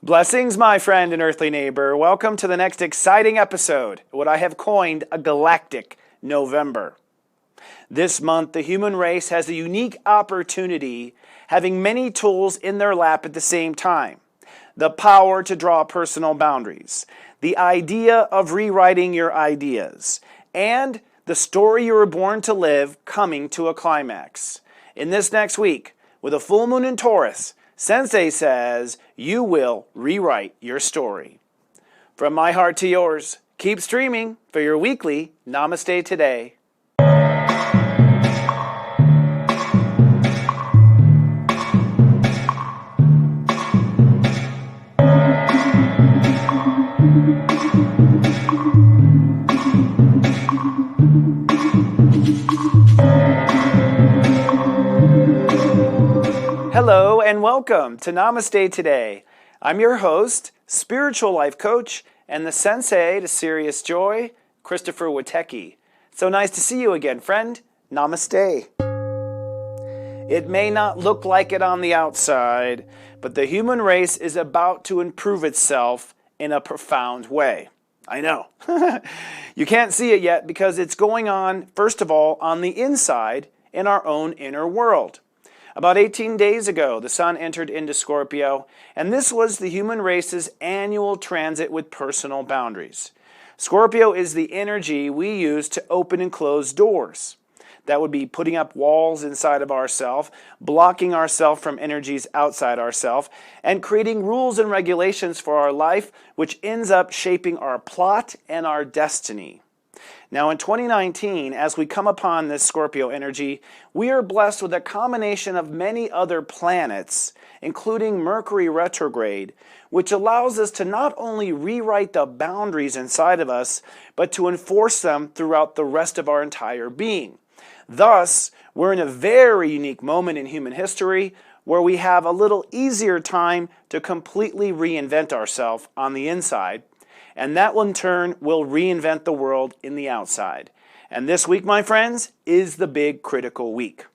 Blessings, my friend and earthly neighbor. Welcome to the next exciting episode, what I have coined a galactic November. This month, the human race has a unique opportunity, having many tools in their lap at the same time. The power to draw personal boundaries, the idea of rewriting your ideas, and the story you were born to live coming to a climax. In this next week, with a full moon in Taurus, Sensei says you will rewrite your story. From my heart to yours, keep streaming for your weekly Namaste Today. Hello and welcome to Namaste Today. I'm your host, spiritual life coach, and the Sensei to serious joy, Christopher Witecki. So nice to see you again, friend. Namaste. It may not look like it on the outside, but the human race is about to improve itself in a profound way. I know. You can't see it yet because it's going on, first of all, on the inside in our own inner world. About 18 days ago, the sun entered into Scorpio, and this was the human race's annual transit with personal boundaries. Scorpio is the energy we use to open and close doors. That would be putting up walls inside of ourselves, blocking ourselves from energies outside ourselves, and creating rules and regulations for our life, which ends up shaping our plot and our destiny. Now in 2019, as we come upon this Scorpio energy, we are blessed with a combination of many other planets, including Mercury retrograde, which allows us to not only rewrite the boundaries inside of us, but to enforce them throughout the rest of our entire being. Thus, we're in a very unique moment in human history where we have a little easier time to completely reinvent ourselves on the inside, and that in turn will reinvent the world in the outside. And this week, my friends, is the big critical week.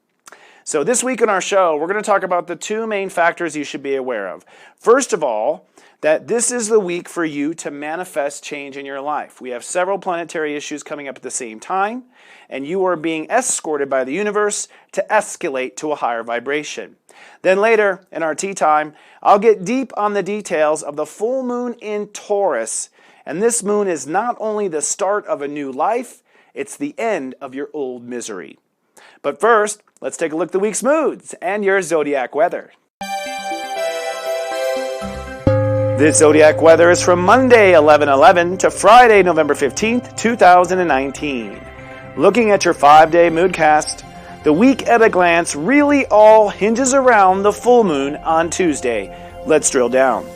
So this week in our show, we're going to talk about the two main factors you should be aware of. First of all, that this is the week for you to manifest change in your life. We have several planetary issues coming up at the same time, and you are being escorted by the universe to escalate to a higher vibration. Then later, in our tea time, I'll get deep on the details of the full moon in Taurus. And this moon is not only the start of a new life, it's the end of your old misery. But first, let's take a look at the week's moods and your zodiac weather. This zodiac weather is from Monday, 11/11 to Friday, November 15th, 2019. Looking at your 5-day moodcast, the week at a glance really all hinges around the full moon on Tuesday. Let's drill down.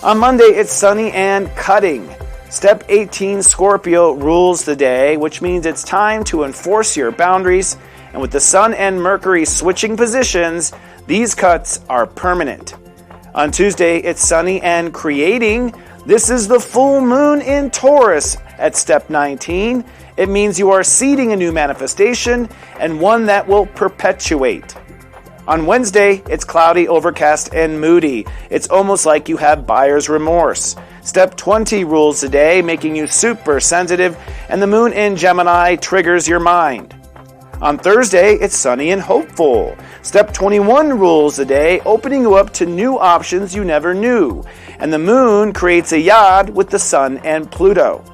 On Monday, it's sunny and cutting. Step 18 Scorpio rules the day, which means it's time to enforce your boundaries. And with the sun and Mercury switching positions, these cuts are permanent. On Tuesday, it's sunny and creating. This is the full moon in Taurus at step 19. It means you are seeding a new manifestation and one that will perpetuate. On Wednesday, it's cloudy, overcast, and moody. It's almost like you have buyer's remorse. Step 20 rules the day, making you super sensitive, and the moon in Gemini triggers your mind. On Thursday, it's sunny and hopeful. Step 21 rules the day, opening you up to new options you never knew. And the moon creates a yod with the sun and Pluto.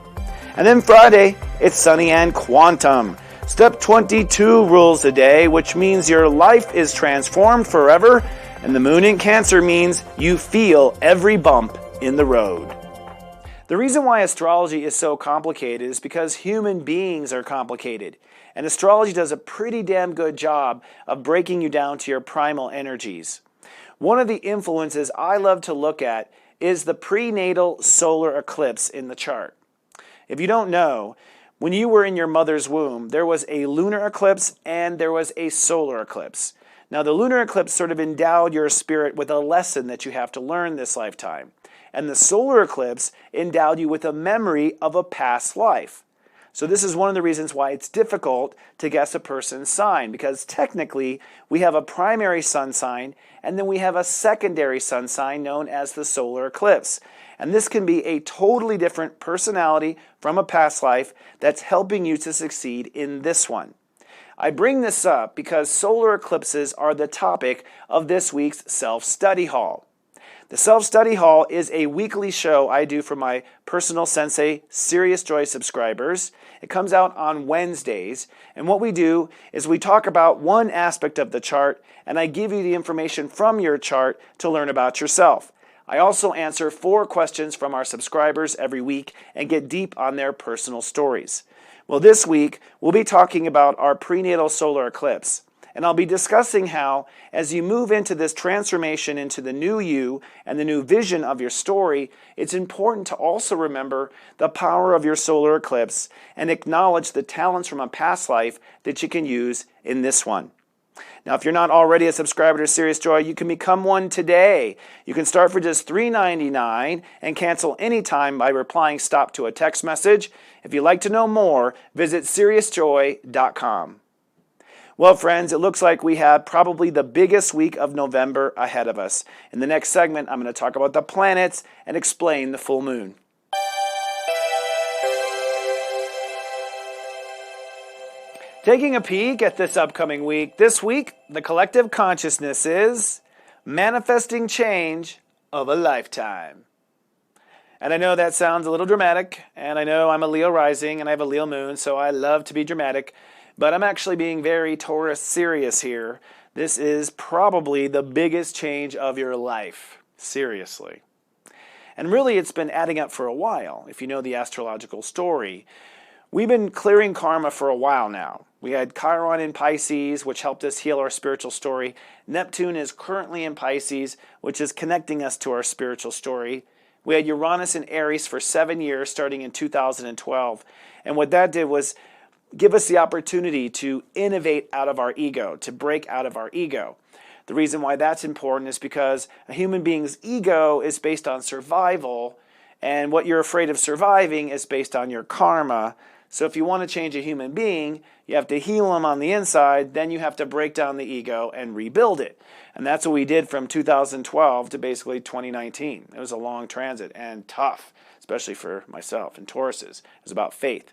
And then Friday, it's sunny and quantum. Step 22 rules the day, which means your life is transformed forever, and the moon in Cancer means you feel every bump in the road. The reason why astrology is so complicated is because human beings are complicated, and astrology does a pretty damn good job of breaking you down to your primal energies. One of the influences I love to look at is the prenatal solar eclipse in the chart. If you don't know, when you were in your mother's womb, there was a lunar eclipse and there was a solar eclipse. Now, the lunar eclipse sort of endowed your spirit with a lesson that you have to learn this lifetime. And the solar eclipse endowed you with a memory of a past life. So this is one of the reasons why it's difficult to guess a person's sign, because technically we have a primary sun sign and then we have a secondary sun sign known as the solar eclipse. And this can be a totally different personality from a past life that's helping you to succeed in this one. I bring this up because solar eclipses are the topic of this week's Self-Study Hall. The Self-Study Hall is a weekly show I do for my personal Sensei Serious Joy subscribers. It comes out on Wednesdays, and what we do is we talk about one aspect of the chart, and I give you the information from your chart to learn about yourself. I also answer 4 questions from our subscribers every week and get deep on their personal stories. Well, this week, we'll be talking about our prenatal solar eclipse. And I'll be discussing how, as you move into this transformation into the new you and the new vision of your story, it's important to also remember the power of your solar eclipse and acknowledge the talents from a past life that you can use in this one. Now, if you're not already a subscriber to Serious Joy, you can become one today. You can start for just $3.99 and cancel anytime by replying STOP to a text message. If you'd like to know more, visit SeriousJoy.com. Well, friends, it looks like we have probably the biggest week of November ahead of us. In the next segment, I'm going to talk about the planets and explain the full moon. Taking a peek at this upcoming week, this week, the collective consciousness is manifesting change of a lifetime. And I know that sounds a little dramatic, and I know I'm a Leo rising and I have a Leo moon, so I love to be dramatic. But I'm actually being very Taurus serious here. This is probably the biggest change of your life. Seriously. And really, it's been adding up for a while, if you know the astrological story. We've been clearing karma for a while now. We had Chiron in Pisces, which helped us heal our spiritual story. Neptune is currently in Pisces, which is connecting us to our spiritual story. We had Uranus in Aries for 7 years, starting in 2012. And what that did was give us the opportunity to innovate out of our ego, to break out of our ego. The reason why that's important is because a human being's ego is based on survival, and what you're afraid of surviving is based on your karma. So if you want to change a human being, you have to heal them on the inside, then you have to break down the ego and rebuild it. And that's what we did from 2012 to basically 2019. It was a long transit and tough, especially for myself and Tauruses. It was about faith.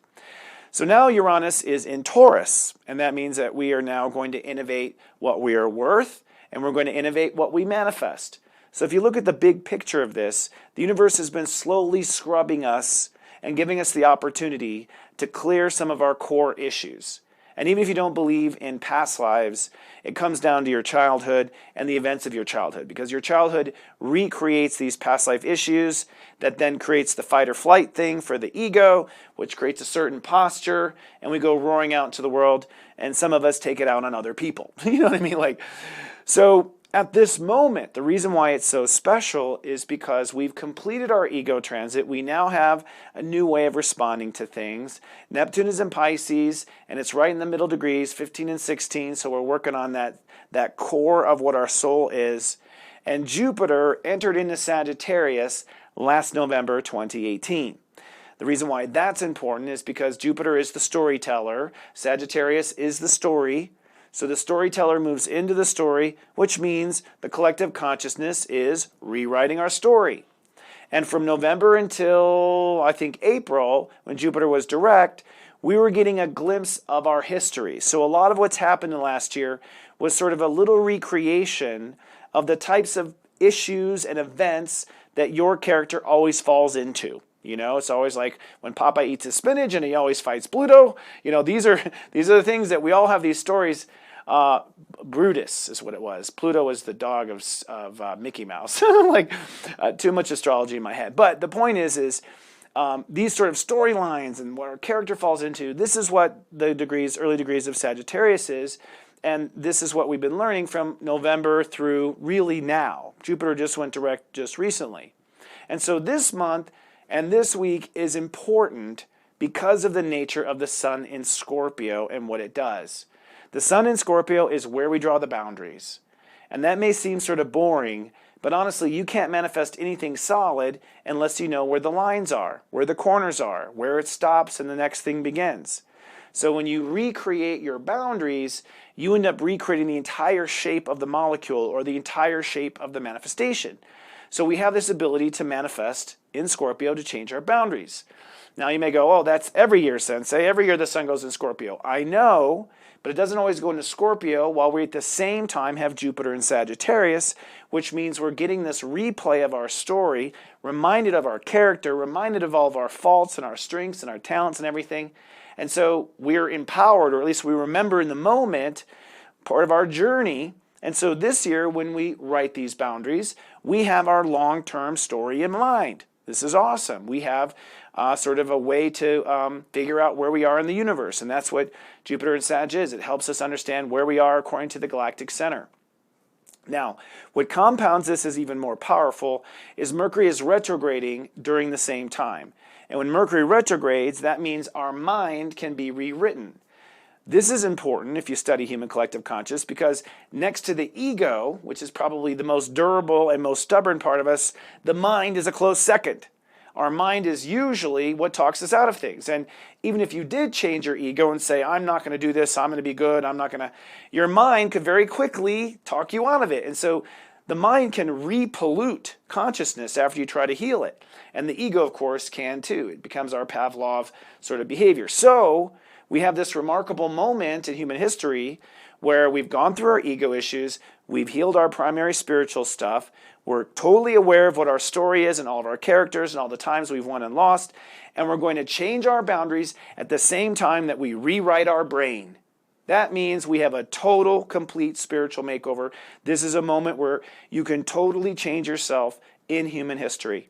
So now Uranus is in Taurus, and that means that we are now going to innovate what we are worth, and we're going to innovate what we manifest. So if you look at the big picture of this, the universe has been slowly scrubbing us and giving us the opportunity to clear some of our core issues. And even if you don't believe in past lives, it comes down to your childhood and the events of your childhood, because your childhood recreates these past life issues that then creates the fight or flight thing for the ego, which creates a certain posture, and we go roaring out into the world, and some of us take it out on other people. You know what I mean? So at this moment, the reason why it's so special is because we've completed our ego transit. We now have a new way of responding to things. Neptune is in Pisces, and it's right in the middle degrees, 15 and 16, so we're working on that core of what our soul is. And Jupiter entered into Sagittarius last November 2018. The reason why that's important is because Jupiter is the storyteller, Sagittarius is the story. So the storyteller moves into the story, which means the collective consciousness is rewriting our story. And from November until, I think, April, when Jupiter was direct, we were getting a glimpse of our history. So a lot of what's happened in the last year was sort of a little recreation of the types of issues and events that your character always falls into. You know, it's always like when Popeye eats his spinach and he always fights Pluto. You know, these are the things that we all have these stories. Brutus is what it was. Pluto was the dog of Mickey Mouse. Too much astrology in my head. But the point is these sort of storylines and what our character falls into, this is what the early degrees of Sagittarius is. And this is what we've been learning from November through really now. Jupiter just went direct just recently. And so this month and this week is important because of the nature of the sun in Scorpio and what it does. The sun in Scorpio is where we draw the boundaries. And that may seem sort of boring, But honestly, you can't manifest anything solid unless you know where the lines are, where the corners are, where it stops and the next thing begins. So when you recreate your boundaries, you end up recreating the entire shape of the molecule or the entire shape of the manifestation. So we have this ability to manifest in Scorpio to change our boundaries. Now you may go, oh, that's every year, Sensei. Every year the sun goes in Scorpio. I know, but it doesn't always go into Scorpio while we at the same time have Jupiter in Sagittarius, which means we're getting this replay of our story, reminded of our character, reminded of all of our faults and our strengths and our talents and everything. And so we're empowered, or at least we remember in the moment, part of our journey. And so this year, when we write these boundaries, we have our long-term story in mind. This is awesome. We have sort of a way to figure out where we are in the universe. And that's what Jupiter and Sag is. It helps us understand where we are according to the galactic center. Now, what compounds this is even more powerful is Mercury is retrograding during the same time. And when Mercury retrogrades, that means our mind can be rewritten. This is important if you study human collective conscious, because next to the ego, which is probably the most durable and most stubborn part of us, the mind is a close second. Our mind is usually what talks us out of things. And even if you did change your ego and say, I'm not going to do this, I'm going to be good, I'm not going to, your mind could very quickly talk you out of it. And so the mind can repollute consciousness after you try to heal it. And the ego, of course, can too. It becomes our Pavlov sort of behavior. So we have this remarkable moment in human history where we've gone through our ego issues, we've healed our primary spiritual stuff, we're totally aware of what our story is and all of our characters and all the times we've won and lost, and we're going to change our boundaries at the same time that we rewrite our brain. That means we have a total, complete spiritual makeover. This is a moment where you can totally change yourself in human history.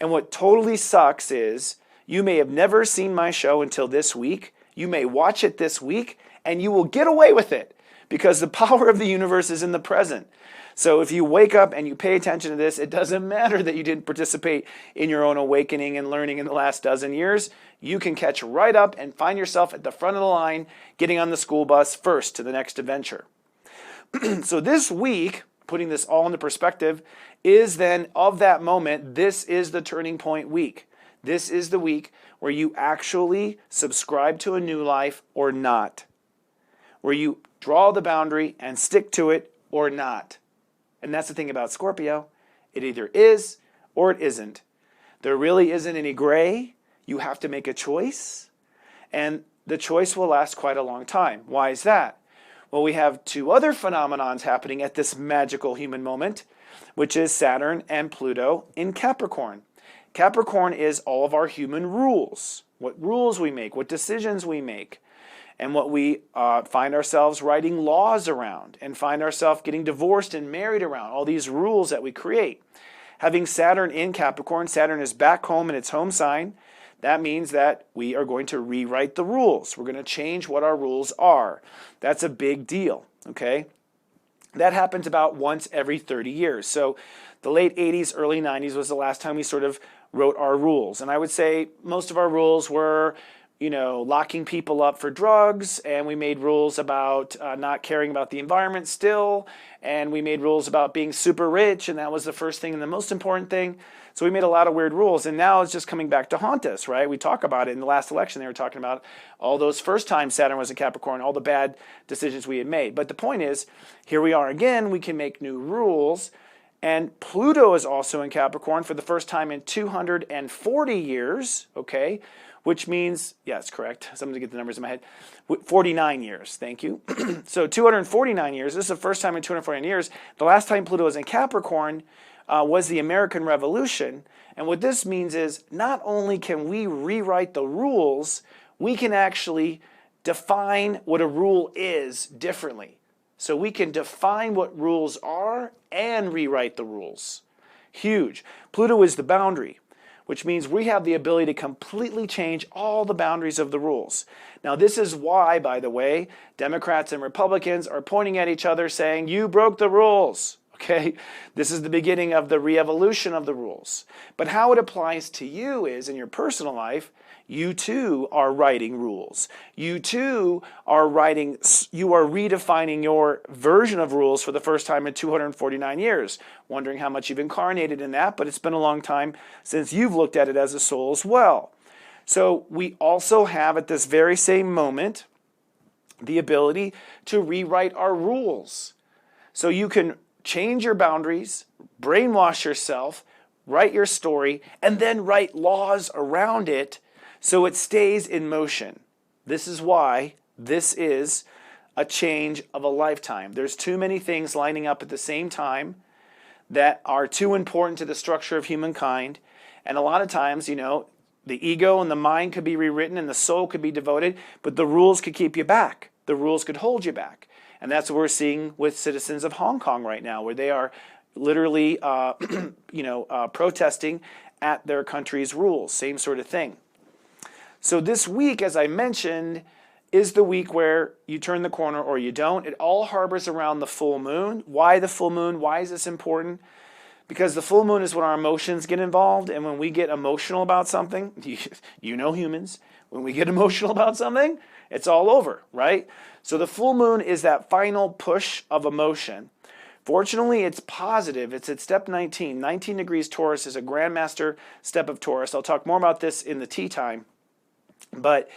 And what totally sucks is you may have never seen my show until this week. You may watch it this week, and you will get away with it because the power of the universe is in the present. So if you wake up and you pay attention to this, it doesn't matter that you didn't participate in your own awakening and learning in the last dozen years. You can catch right up and find yourself at the front of the line, getting on the school bus first to the next adventure. So this week, putting this all into perspective, is then of that moment, this is the turning point week. This is the week where you actually subscribe to a new life or not. Where you draw the boundary and stick to it or not. And that's the thing about Scorpio. It either is or it isn't. There really isn't any gray. You have to make a choice. And the choice will last quite a long time. Why is that? Well, we have two other phenomenons happening at this magical human moment, which is Saturn and Pluto in Capricorn. Capricorn is all of our human rules. What rules we make, what decisions we make. And what we find ourselves writing laws around and find ourselves getting divorced and married around, all these rules that we create. Having Saturn in Capricorn, Saturn is back home in its home sign. That means that we are going to rewrite the rules. We're going to change what our rules are. That's a big deal, okay? That happens about once every 30 years. So the late 80s, early 90s was the last time we sort of wrote our rules. And I would say most of our rules were, locking people up for drugs, and we made rules about not caring about the environment still, and we made rules about being super rich, and that was the first thing and the most important thing. So we made a lot of weird rules, and now it's just coming back to haunt us, right? We talk about it in the last election. They were talking about all those first times Saturn was in Capricorn, all the bad decisions we had made. But the point is, here we are again, we can make new rules, and Pluto is also in Capricorn for the first time in 240 years, okay? Which means, yes, correct. Somebody get the numbers in my head. 49 years, thank you. So 249 years. This is the first time in 249 years. The last time Pluto was in Capricorn was the American Revolution. And what this means is not only can we rewrite the rules, we can actually define what a rule is differently. So we can define what rules are and rewrite the rules. Huge. Pluto is the boundary, which means we have the ability to completely change all the boundaries of the rules. Now, this is why, by the way, Democrats and Republicans are pointing at each other saying, you broke the rules, Okay, this is the beginning of the re-evolution of the rules. But how it applies to you is, in your personal life, you too are writing rules. You too are redefining your version of rules for the first time in 249 years. Wondering how much you've incarnated in that, but it's been a long time since you've looked at it as a soul as well. So we also have at this very same moment the ability to rewrite our rules. So you can change your boundaries, brainwash yourself, write your story, and then write laws around it so it stays in motion. This is why this is a change of a lifetime. There's too many things lining up at the same time that are too important to the structure of humankind. And a lot of times, the ego and the mind could be rewritten and the soul could be devoted, but the rules could keep you back. The rules could hold you back. And that's what we're seeing with citizens of Hong Kong right now, where they are literally, protesting at their country's rules. Same sort of thing. So this week, as I mentioned, is the week where you turn the corner or you don't. It all harbors around the full moon. Why the full moon? Why is this important? Because the full moon is when our emotions get involved. And when we get emotional about something, humans, when we get emotional about something, it's all over, right? So the full moon is that final push of emotion. Fortunately, it's positive. It's at step 19. 19 degrees Taurus is a grandmaster step of Taurus. I'll talk more about this in the tea time. But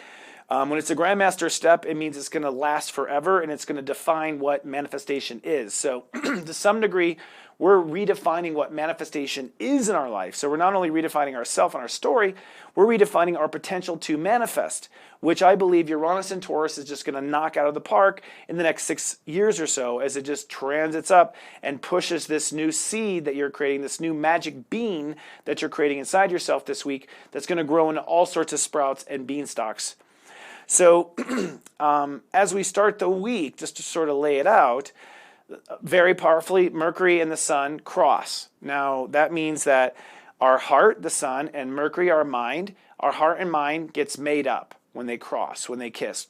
when it's a grandmaster step, it means it's going to last forever and it's going to define what manifestation is. So to some degree, we're redefining what manifestation is in our life. So we're not only redefining ourselves and our story, we're redefining our potential to manifest, which I believe Uranus and Taurus is just going to knock out of the park in the next 6 years or so as it just transits up and pushes this new seed that you're creating, this new magic bean that you're creating inside yourself this week that's going to grow into all sorts of sprouts and beanstalks. So as we start the week, just to sort of lay it out, very powerfully, Mercury and the Sun cross. Now, that means that our heart, the Sun, and Mercury, our mind, our heart and mind gets made up when they cross, when they kiss.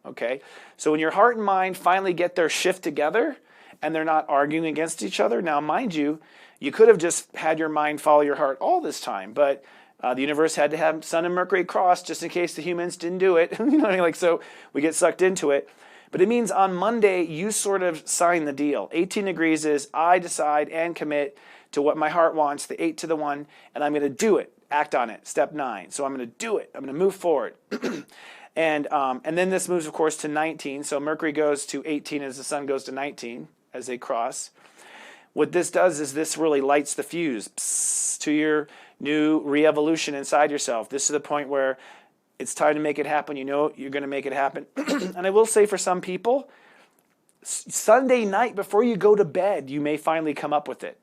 Okay? So when your heart and mind finally get their shift together and they're not arguing against each other, now, mind you, you could have just had your mind follow your heart all this time, but the universe had to have Sun and Mercury cross just in case the humans didn't do it. So we get sucked into it. But it means on Monday, you sort of sign the deal. 18 degrees is I decide and commit to what my heart wants, the 8 to the 1, and I'm going to do it, act on it, step 9. So I'm going to do it. I'm going to move forward. And then this moves, of course, to 19. So Mercury goes to 18 as the Sun goes to 19 as they cross. What this does is this really lights the fuse to your new re-evolution inside yourself. This is the point where it's time to make it happen. You know you're going to make it happen. And I will say for some people, Sunday night before you go to bed, you may finally come up with it,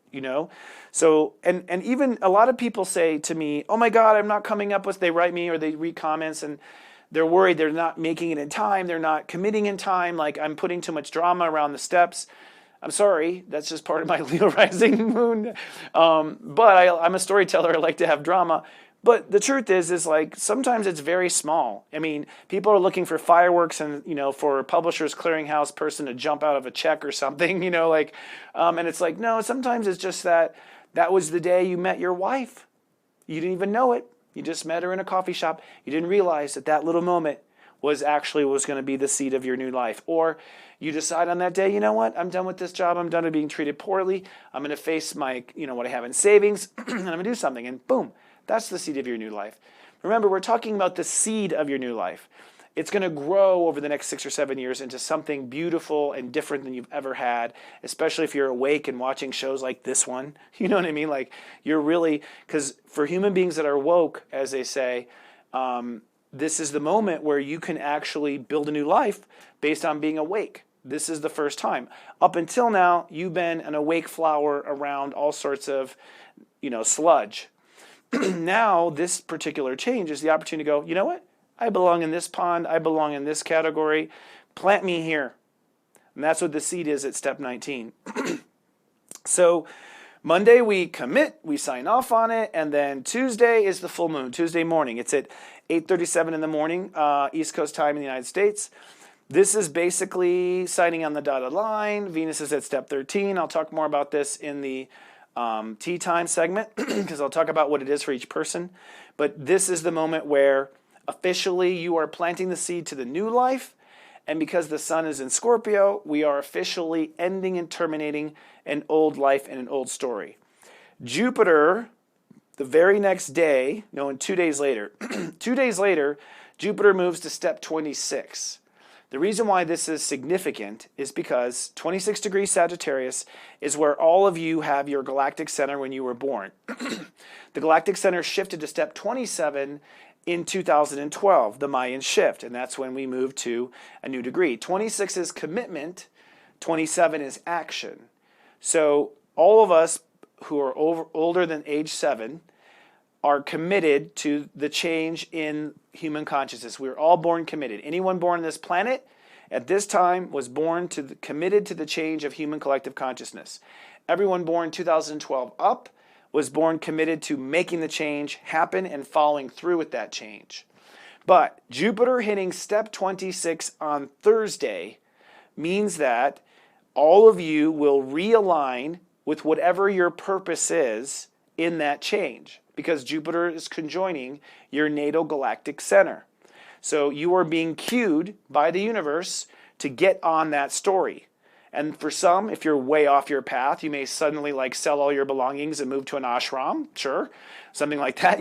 So, and even a lot of people say to me, oh my God, I'm not coming up with, they write me or they read comments and they're worried they're not making it in time. They're not committing in time. Like I'm putting too much drama around the steps. I'm sorry, that's just part of my Leo rising moon. But I'm a storyteller. I like to have drama. But the truth is like sometimes it's very small. I mean, people are looking for fireworks and, for a Publishers Clearinghouse person to jump out of a check or something, and it's like, no, sometimes it's just that was the day you met your wife. You didn't even know it. You just met her in a coffee shop. You didn't realize that little moment was going to be the seed of your new life. Or you decide on that day, you know what, I'm done with this job. I'm done with being treated poorly. I'm going to face my, what I have in savings, and I'm going to do something. And boom. That's the seed of your new life. Remember, we're talking about the seed of your new life. It's going to grow over the next 6 or 7 years into something beautiful and different than you've ever had, especially if you're awake and watching shows like this one. You know what I mean? Like you're really, because for human beings that are woke, as they say, this is the moment where you can actually build a new life based on being awake. This is the first time. Up until now, you've been an awake flower around all sorts of, sludge. Now, this particular change is the opportunity to go, you know what? I belong in this pond. I belong in this category. Plant me here. And that's what the seed is at step 19. So Monday we commit, we sign off on it, and then Tuesday is the full moon, Tuesday morning. It's at 8:37 in the morning, East Coast time in the United States. This is basically signing on the dotted line. Venus is at step 13. I'll talk more about this in the tea time segment because I'll talk about what it is for each person. But this is the moment where officially you are planting the seed to the new life. And because the sun is in Scorpio, we are officially ending and terminating an old life and an old story. Jupiter, the very next day, no, 2 days later, 2 days later, Jupiter moves to step 26. The reason why this is significant is because 26 degrees Sagittarius is where all of you have your galactic center when you were born. The galactic center shifted to step 27 in 2012, the Mayan shift, and that's when we moved to a new degree. 26 is commitment, 27 is action. So all of us who are older than age 7 are committed to the change in human consciousness. We were all born committed. Anyone born on this planet at this time was born committed to the change of human collective consciousness. Everyone born 2012 up was born committed to making the change happen and following through with that change. But Jupiter hitting step 26 on Thursday means that all of you will realign with whatever your purpose is in that change, because Jupiter is conjoining your natal galactic center. So you are being cued by the universe to get on that story. And for some, if you're way off your path, you may suddenly sell all your belongings and move to an ashram, sure, something like that.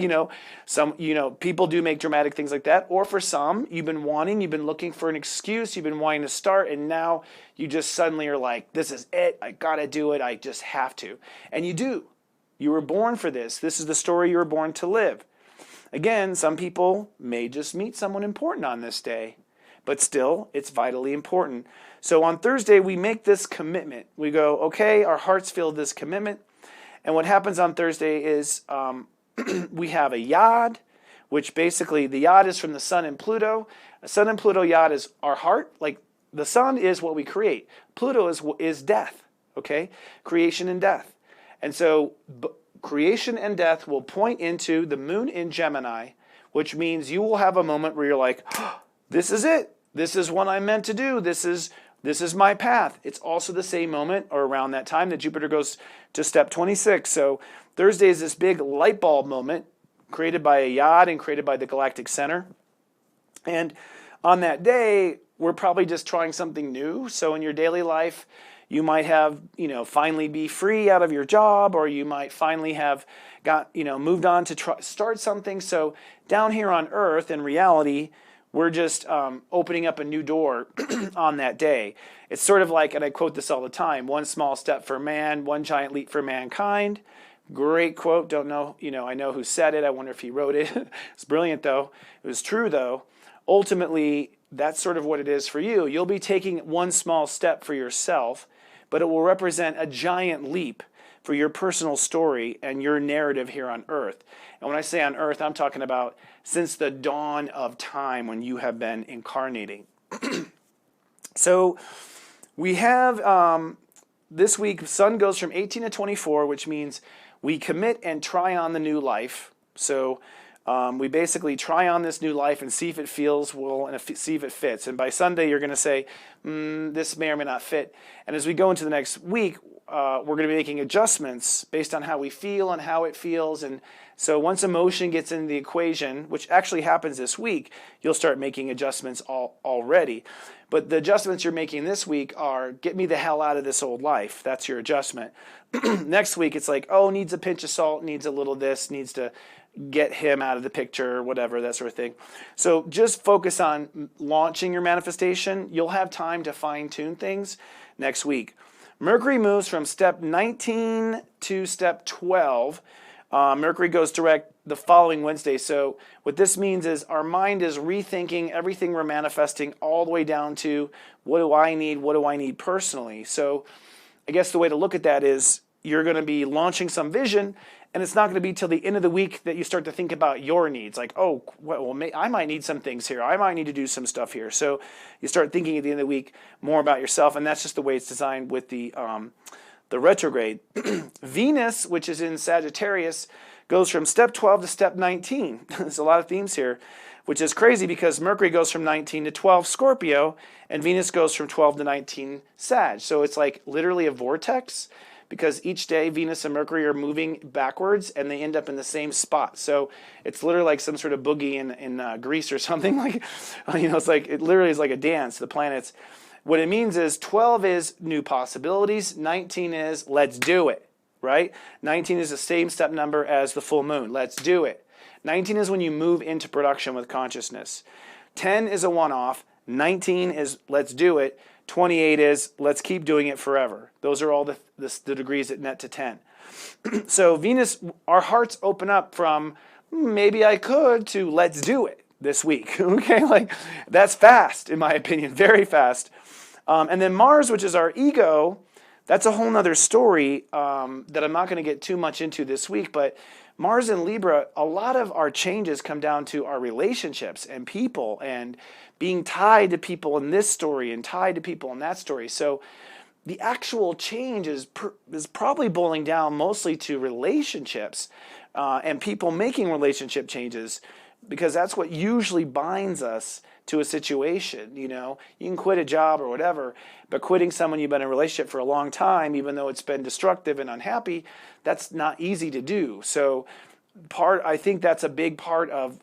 People do make dramatic things like that. Or for some, you've been looking for an excuse, you've been wanting to start, and now you just suddenly are like, this is it, I gotta do it, I just have to. And you do. You were born for this. This is the story you were born to live. Again, some people may just meet someone important on this day, but still, it's vitally important. So on Thursday, we make this commitment. We go, okay, our hearts feel this commitment. And what happens on Thursday is we have a yod, which basically the yod is from the sun and Pluto. A sun and Pluto yod is our heart. Like the sun is what we create. Pluto is death, okay? Creation and death. And so creation and death will point into the moon in Gemini, which means you will have a moment where you're like, oh, this is it. This is what I'm meant to do. This is my path. It's also the same moment or around that time that Jupiter goes to step 26. So Thursday is this big light bulb moment created by a yod and created by the galactic center. And on that day, we're probably just trying something new. So in your daily life, you might have, finally be free out of your job, or you might finally have got, moved on to start something. So down here on Earth, in reality, we're just opening up a new door on that day. It's sort of like, and I quote this all the time, one small step for man, one giant leap for mankind. Great quote. Don't know, I know who said it. I wonder if he wrote it. It's brilliant, though. It was true, though. Ultimately, that's sort of what it is for you. You'll be taking one small step for yourself, but it will represent a giant leap for your personal story and your narrative here on Earth. And when I say on Earth, I'm talking about since the dawn of time when you have been incarnating. So we have this week, Sun goes from 18 to 24, which means we commit and try on the new life. So we basically try on this new life and see if it feels well and see if it fits. And by Sunday, you're going to say, this may or may not fit. And as we go into the next week, we're going to be making adjustments based on how we feel and how it feels. And so once emotion gets into the equation, which actually happens this week, you'll start making adjustments already. But the adjustments you're making this week are, get me the hell out of this old life. That's your adjustment. Next week, it's like, oh, needs a pinch of salt, needs a little this, needs to get him out of the picture, whatever, that sort of thing. So just focus on launching your manifestation. You'll have time to fine-tune things next week. Mercury moves from step 19 to step 12. Mercury goes direct the following Wednesday. So what this means is our mind is rethinking everything we're manifesting all the way down to what do I need personally. So I guess the way to look at that is you're going to be launching some vision, and it's not going to be till the end of the week that you start to think about your needs. Like, oh, well, I might need some things here. I might need to do some stuff here. So you start thinking at the end of the week more about yourself, and that's just the way it's designed with the retrograde. Venus, which is in Sagittarius, goes from step 12 to step 19. There's a lot of themes here, which is crazy because Mercury goes from 19 to 12 Scorpio, and Venus goes from 12 to 19 Sag. So it's like literally a vortex, because each day Venus and Mercury are moving backwards and they end up in the same spot. So it's literally like some sort of boogie in Greece or something. Like, it's like, it literally is like a dance, the planets. What it means is 12 is new possibilities, 19 is let's do it, right? 19 is the same step number as the full moon, let's do it. 19 is when you move into production with consciousness. 10 is a one-off, 19 is let's do it, 28 is let's keep doing it forever. Those are all the degrees that net to 10. So Venus, our hearts open up from maybe I could to let's do it this week. Okay, like that's fast in my opinion, very fast. And then Mars, which is our ego, that's a whole nother story that I'm not going to get too much into this week. But Mars in Libra, a lot of our changes come down to our relationships and people and being tied to people in this story and tied to people in that story. So the actual change is probably boiling down mostly to relationships and people making relationship changes, because that's what usually binds us to a situation. You can quit a job or whatever, but quitting someone you've been in a relationship for a long time, even though it's been destructive and unhappy, that's not easy to do. So I think that's a big part of,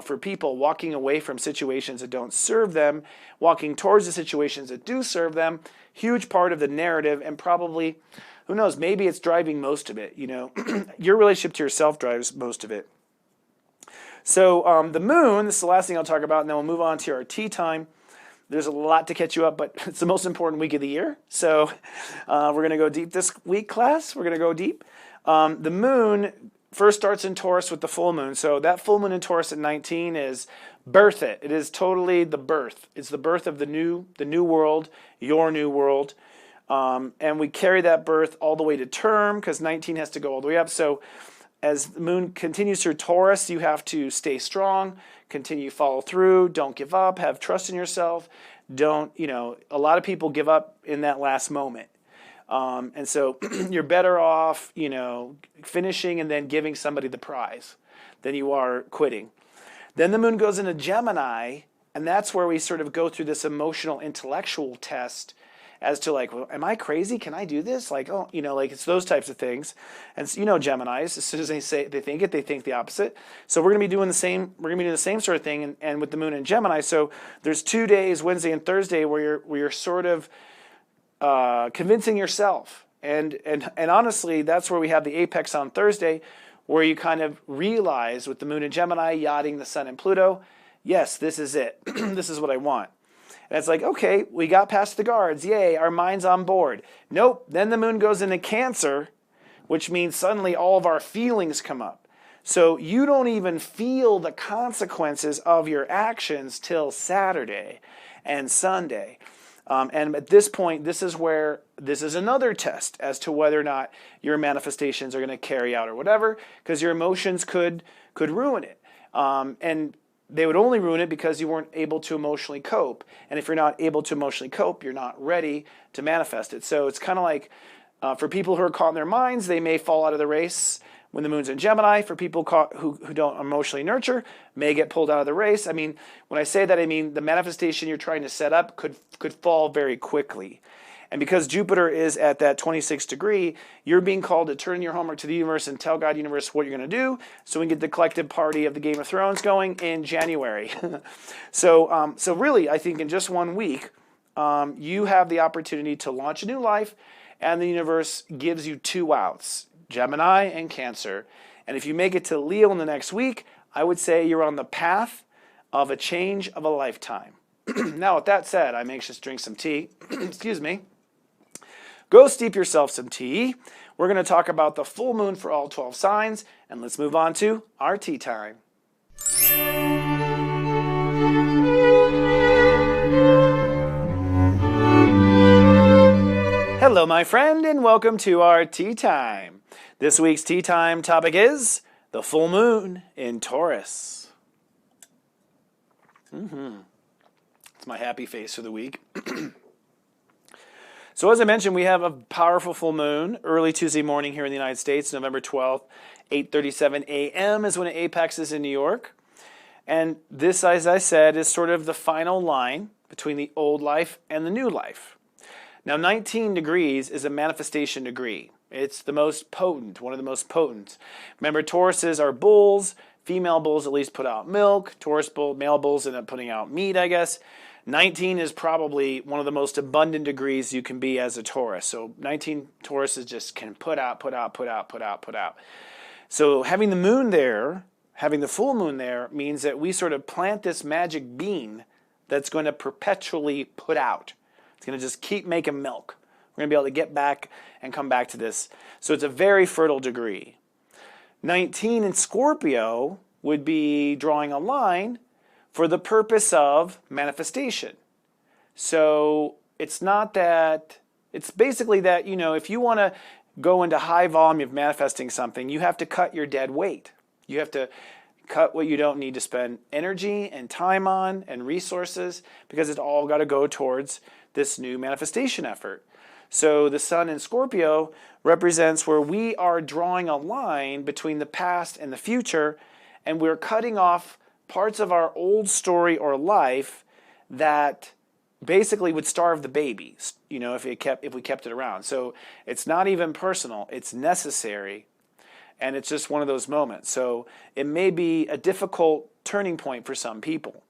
for people walking away from situations that don't serve them, walking towards the situations that do serve them, huge part of the narrative, and probably, who knows, maybe it's driving most of it. Your relationship to yourself drives most of it. So the moon, this is the last thing I'll talk about, and then we'll move on to our tea time. There's a lot to catch you up, but it's the most important week of the year. So we're going to go deep this week, class. We're going to go deep. The moon first starts in Taurus with the full moon. So that full moon in Taurus at 19 is birth it. It is totally the birth. It's the birth of the new world, your new world. And we carry that birth all the way to term, because 19 has to go all the way up. So as the moon continues through Taurus, you have to stay strong, continue to follow through, don't give up, have trust in yourself. Don't, a lot of people give up in that last moment. And so you're better off, finishing and then giving somebody the prize than you are quitting. Then the moon goes into Gemini, and that's where we sort of go through this emotional intellectual test as to like, well, am I crazy? Can I do this? Like, like it's those types of things. And Geminis, as soon as they think it, they think the opposite. So we're going to be doing the same. We're going to be doing the same sort of thing, and with the moon in Gemini. So there's 2 days, Wednesday and Thursday, where you're sort of convincing yourself. And honestly, that's where we have the apex on Thursday, where you kind of realize with the moon in Gemini, yachting the sun and Pluto, yes, this is it. This is what I want. And it's like, okay, we got past the guards. Yay, our mind's on board. Nope. Then the moon goes into Cancer, which means suddenly all of our feelings come up. So you don't even feel the consequences of your actions till Saturday and Sunday. And at this point, this is another test as to whether or not your manifestations are going to carry out or whatever, because your emotions could ruin it. And they would only ruin it because you weren't able to emotionally cope. And if you're not able to emotionally cope, you're not ready to manifest it. So it's kind of like, for people who are caught in their minds, they may fall out of the race when the moon's in Gemini. For people who don't emotionally nurture, may get pulled out of the race. I mean, when I say that, I mean the manifestation you're trying to set up could fall very quickly. And because Jupiter is at that 26th degree, you're being called to turn your homework to the universe and tell God, universe, what you're going to do, so we can get the collective party of the Game of Thrones going in January. So really, I think in just 1 week, you have the opportunity to launch a new life, and the universe gives you 2 outs, Gemini and Cancer. And if you make it to Leo in the next week, I would say you're on the path of a change of a lifetime. Now, with that said, I'm anxious to drink some tea. Excuse me. Go steep yourself some tea. We're going to talk about the full moon for all 12 signs, and let's move on to our tea time. Hello, my friend, and welcome to our tea time. This week's tea time topic is the full moon in Taurus. It's my happy face for the week. So as I mentioned, we have a powerful full moon early Tuesday morning here in the United States, November 12th, 8:37 a.m. is when it apexes in New York. And this, as I said, is sort of the final line between the old life and the new life. Now, 19 degrees is a manifestation degree. It's the most potent, one of the most potent. Remember, Tauruses are bulls. Female bulls at least put out milk. Male bulls end up putting out meat, I guess. 19 is probably one of the most abundant degrees you can be as a Taurus. So 19 Tauruses just can put out. So having the moon there, having the full moon there, means that we sort of plant this magic bean that's going to perpetually put out. It's going to just keep making milk. We're going to be able to get back and come back to this. So it's a very fertile degree. 19 in Scorpio would be drawing a line for the purpose of manifestation. So it's not that, it's basically that, you know, if you want to go into high volume of manifesting something, you have to cut your dead weight. You have to cut what you don't need to spend energy and time on and resources, because it's all got to go towards this new manifestation effort. So the sun in Scorpio represents where we are drawing a line between the past and the future, and we're cutting off parts of our old story or life that basically would starve the babies, you know, if we kept it around. So it's not even personal, it's necessary, and it's just one of those moments. So it may be a difficult turning point for some people.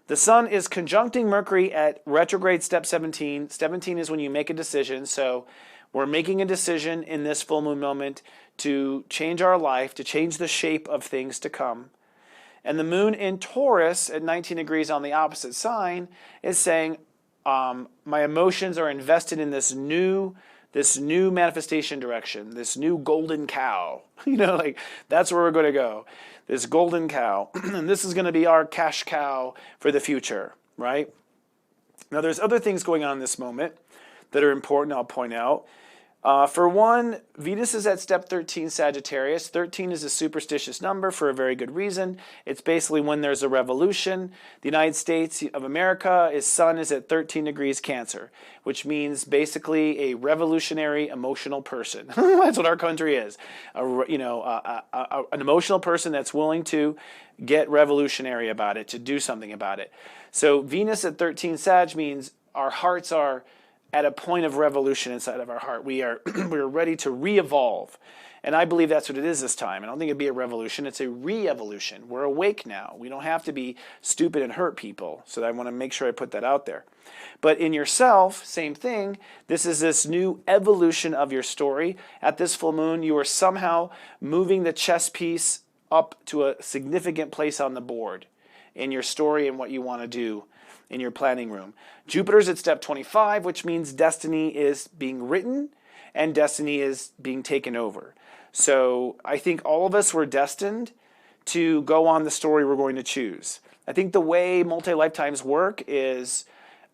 The sun is conjuncting Mercury at retrograde step 17. 17 is when you make a decision. So we're making a decision in this full moon moment to change our life, to change the shape of things to come. And the moon in Taurus at 19 degrees on the opposite sign is saying, my emotions are invested in this new manifestation direction, this new golden cow. You know, like that's where we're going to go. This golden cow. And this is going to be our cash cow for the future, right? Now, there's other things going on in this moment that are important, I'll point out. For one, Venus is at step 13 Sagittarius. 13 is a superstitious number for a very good reason. It's basically when there's a revolution. The United States of America, its sun is at 13 degrees Cancer, which means basically a revolutionary emotional person. That's what our country is. An emotional person that's willing to get revolutionary about it, to do something about it. So Venus at 13 Sag means our hearts are at a point of revolution inside of our heart. We're ready to re-evolve. And I believe that's what it is this time. I don't think it'd be a revolution. It's a re-evolution. We're awake now. We don't have to be stupid and hurt people. So I want to make sure I put that out there. But in yourself, same thing. This is this new evolution of your story. At this full moon, you are somehow moving the chess piece up to a significant place on the board in your story and what you want to do in your planning room. Jupiter's at step 25, which means destiny is being written and destiny is being taken over. So I think all of us were destined to go on the story we're going to choose. I think the way multi-lifetimes work is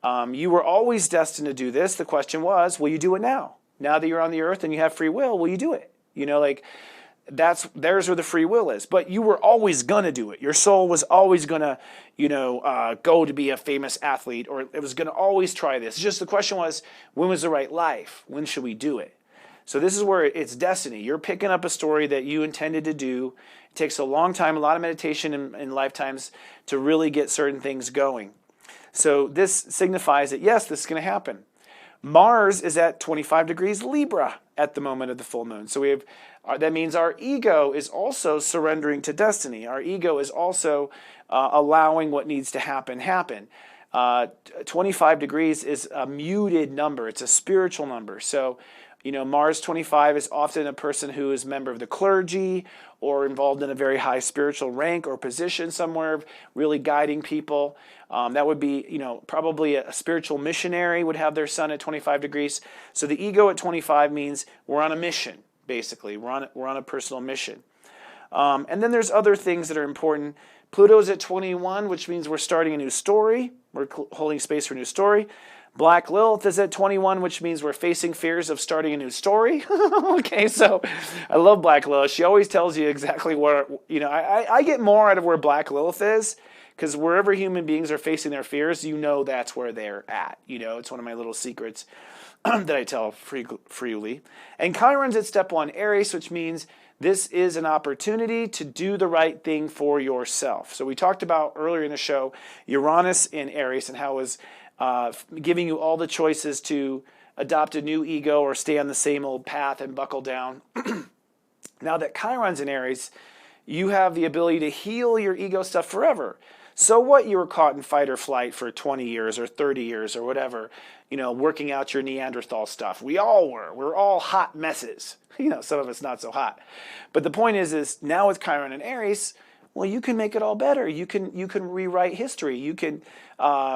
you were always destined to do this. The question was, will you do it now? Now that you're on the earth and you have free will, will you do it? You know, like there's where the free will is. But you were always gonna do it. Your soul was always gonna, go to be a famous athlete, or it was gonna always try this. It's just the question was, when was the right life? When should we do it? So this is where it's destiny. You're picking up a story that you intended to do. It takes a long time, a lot of meditation in lifetimes to really get certain things going. So this signifies that, yes, this is going to happen. Mars is at 25 degrees Libra at the moment of the full moon. So that means our ego is also surrendering to destiny. Our ego is also allowing what needs to happen. 25 degrees is a muted number. It's a spiritual number. So, Mars 25 is often a person who is a member of the clergy or involved in a very high spiritual rank or position somewhere, really guiding people. That would be, probably a spiritual missionary would have their sun at 25 degrees. So the ego at 25 means we're on a mission, basically. We're on a personal mission. And then there's other things that are important. Pluto's at 21, which means we're starting a new story. We're holding space for a new story. Black Lilith is at 21, which means we're facing fears of starting a new story. Okay, so I love Black Lilith. She always tells you exactly where, I get more out of where Black Lilith is, because wherever human beings are facing their fears, that's where they're at. It's one of my little secrets that I tell freely. And Chiron's at step 1 Aries, which means this is an opportunity to do the right thing for yourself. So we talked about earlier in the show Uranus in Aries and how it was giving you all the choices to adopt a new ego or stay on the same old path and buckle down. Now that Chiron's in Aries, you have the ability to heal your ego stuff forever. So what you were caught in fight or flight for 20 years or 30 years or whatever, working out your Neanderthal stuff. We all were. We're all hot messes. Some of us not so hot. But the point is now with Chiron and Aries, well, you can make it all better. You can rewrite history. You can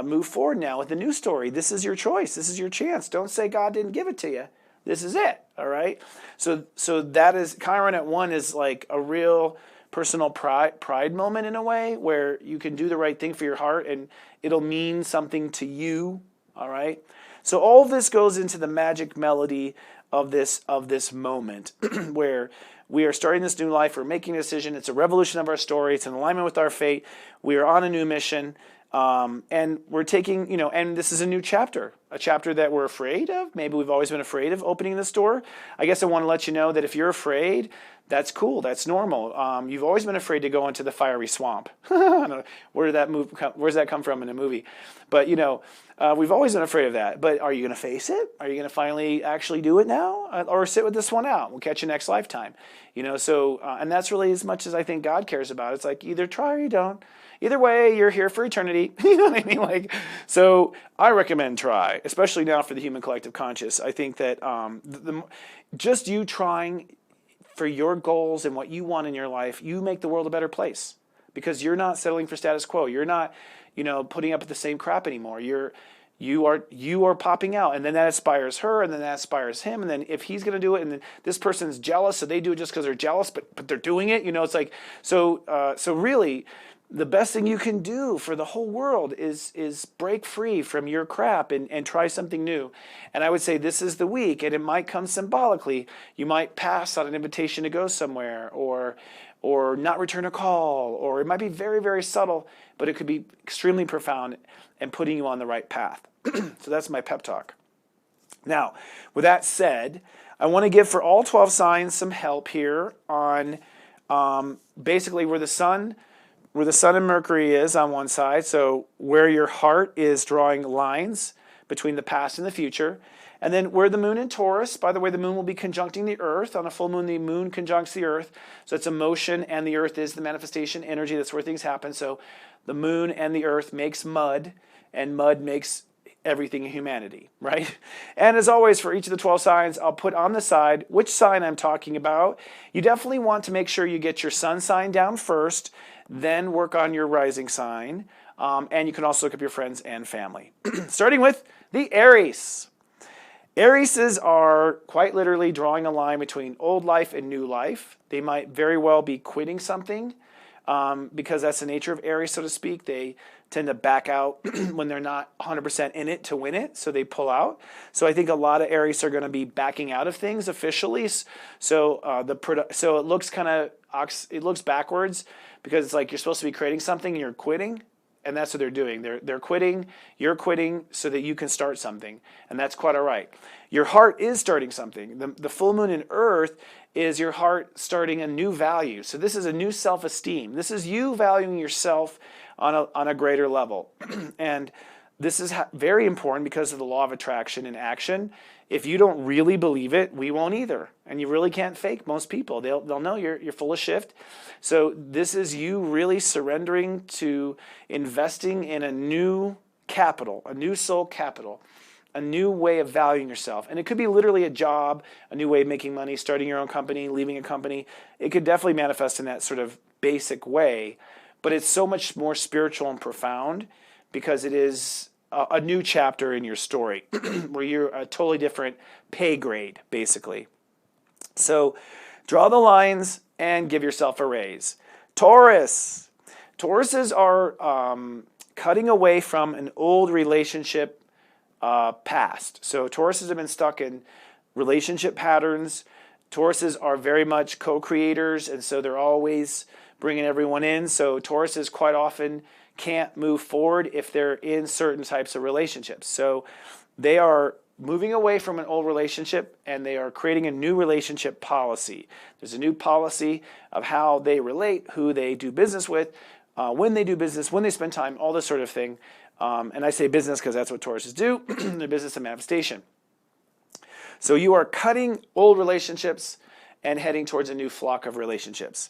move forward now with a new story. This is your choice. This is your chance. Don't say God didn't give it to you. This is it. All right. So that is Chiron at 1 is like a real personal pride moment in a way where you can do the right thing for your heart and it'll mean something to you. All right. So all of this goes into the magic melody of this moment where we are starting this new life. We're making a decision. It's a revolution of our story. It's in alignment with our fate. We are on a new mission. And we're taking, and this is a new chapter, a chapter that we're afraid of. Maybe we've always been afraid of opening this door. I guess I want to let you know that if you're afraid, that's cool. That's normal. You've always been afraid to go into the fiery swamp. Where's that come from in a movie? But, we've always been afraid of that. But are you going to face it? Are you going to finally actually do it now? Or sit with this one out? We'll catch you next lifetime. And that's really as much as I think God cares about. It's like either try or you don't. Either way, you're here for eternity. You know what I mean? So I recommend try, especially now for the human collective conscious. I think that just you trying for your goals and what you want in your life, you make the world a better place because you're not settling for status quo. You're not, putting up with the same crap anymore. You are popping out, and then that inspires her, and then that inspires him, and then if he's going to do it, and then this person's jealous, so they do it just because they're jealous, but they're doing it. It's like so really. The best thing you can do for the whole world is break free from your crap and try something new. And I would say this is the week, and it might come symbolically. You might pass on an invitation to go somewhere or not return a call, or it might be very, very subtle, but it could be extremely profound and putting you on the right path. So that's my pep talk. Now, with that said, I want to give for all 12 signs some help here on basically where the sun and Mercury is on one side, so where your heart is drawing lines between the past and the future. And then where the moon in Taurus, by the way, the moon will be conjuncting the earth. On a full moon, the moon conjuncts the earth. So it's a motion, and the earth is the manifestation energy. That's where things happen. So the moon and the earth makes mud, and mud makes everything in humanity, right? And as always, for each of the 12 signs, I'll put on the side which sign I'm talking about. You definitely want to make sure you get your sun sign down first, then work on your rising sign. And you can also look up your friends and family. Starting with the Aries. Aries are quite literally drawing a line between old life and new life. They might very well be quitting something because that's the nature of Aries, so to speak. They tend to back out when they're not 100% in it to win it, so they pull out. So I think a lot of Aries are going to be backing out of things officially. So it looks backwards because it's like you're supposed to be creating something and you're quitting. And that's what they're doing. They're quitting, you're quitting so that you can start something. And that's quite all right. Your heart is starting something. The full moon in Earth is your heart starting a new value. So this is a new self-esteem. This is you valuing yourself on a greater level. And this is very important because of the law of attraction and action. If you don't really believe it, we won't either. And you really can't fake most people. They'll know you're full of shit. So this is you really surrendering to investing in a new capital, a new soul capital, a new way of valuing yourself. And it could be literally a job, a new way of making money, starting your own company, leaving a company. It could definitely manifest in that sort of basic way. But it's so much more spiritual and profound because it is a new chapter in your story where you're a totally different pay grade, basically. So draw the lines and give yourself a raise. Taurus. Tauruses are cutting away from an old relationship past. So Tauruses have been stuck in relationship patterns. Tauruses are very much co-creators, and so they're always bringing everyone in. So Tauruses quite often can't move forward if they're in certain types of relationships. So they are moving away from an old relationship and they are creating a new relationship policy. There's a new policy of how they relate, who they do business with, when they do business, when they spend time, all this sort of thing. And I say business because that's what Tauruses do, the business of manifestation. So you are cutting old relationships and heading towards a new flock of relationships.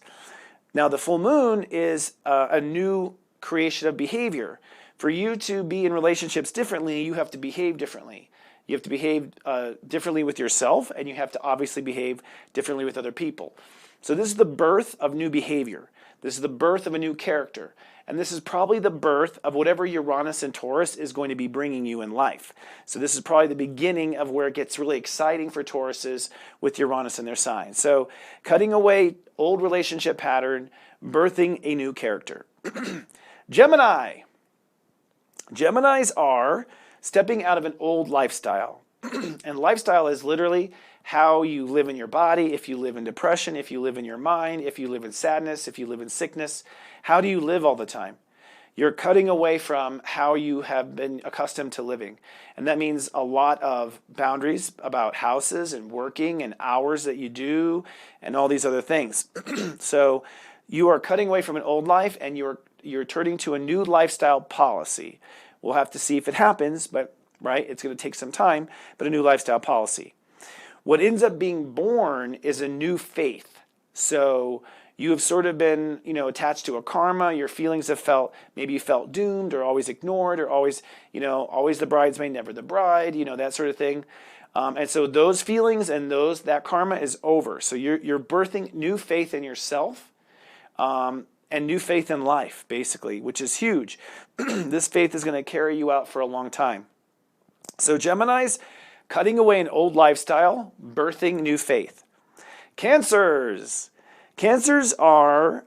Now the full moon is a new creation of behavior. For you to be in relationships differently, you have to behave differently. You have to behave differently with yourself, and you have to obviously behave differently with other people. So this is the birth of new behavior. This is the birth of a new character. And this is probably the birth of whatever Uranus and Taurus is going to be bringing you in life. So this is probably the beginning of where it gets really exciting for Tauruses with Uranus in their sign. So cutting away old relationship pattern, birthing a new character. Gemini. Geminis are stepping out of an old lifestyle. And lifestyle is literally how you live in your body, if you live in depression, if you live in your mind, if you live in sadness, if you live in sickness. How do you live all the time? You're cutting away from how you have been accustomed to living. And that means a lot of boundaries about houses and working and hours that you do and all these other things. So you are cutting away from an old life and you're turning to a new lifestyle policy. We'll have to see if it happens, but right, it's going to take some time, but a new lifestyle policy. What ends up being born is a new faith. So you have sort of been, attached to a karma. Your feelings have felt, maybe you felt doomed or always ignored or always, always the bridesmaid, never the bride, that sort of thing. And so those feelings and that karma is over. So you're birthing new faith in yourself. And new faith in life, basically, which is huge. This faith is going to carry you out for a long time. So Geminis, cutting away an old lifestyle, birthing new faith. Cancers. Cancers are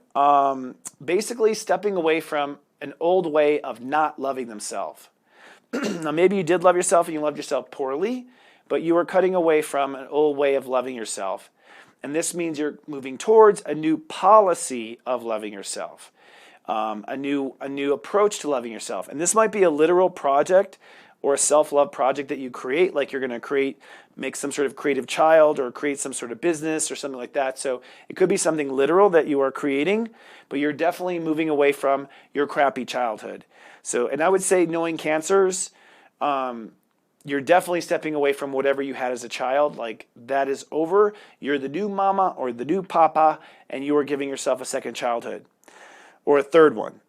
basically stepping away from an old way of not loving themselves. Now, maybe you did love yourself and you loved yourself poorly, but you are cutting away from an old way of loving yourself. And this means you're moving towards a new policy of loving yourself, a new approach to loving yourself. And this might be a literal project or a self-love project that you create, like you're going to make some sort of creative child or create some sort of business or something like that. So it could be something literal that you are creating, but you're definitely moving away from your crappy childhood. So, and I would say knowing Cancers, you're definitely stepping away from whatever you had as a child. Like, that is over. You're the new mama or the new papa, and you are giving yourself a second childhood or a third one.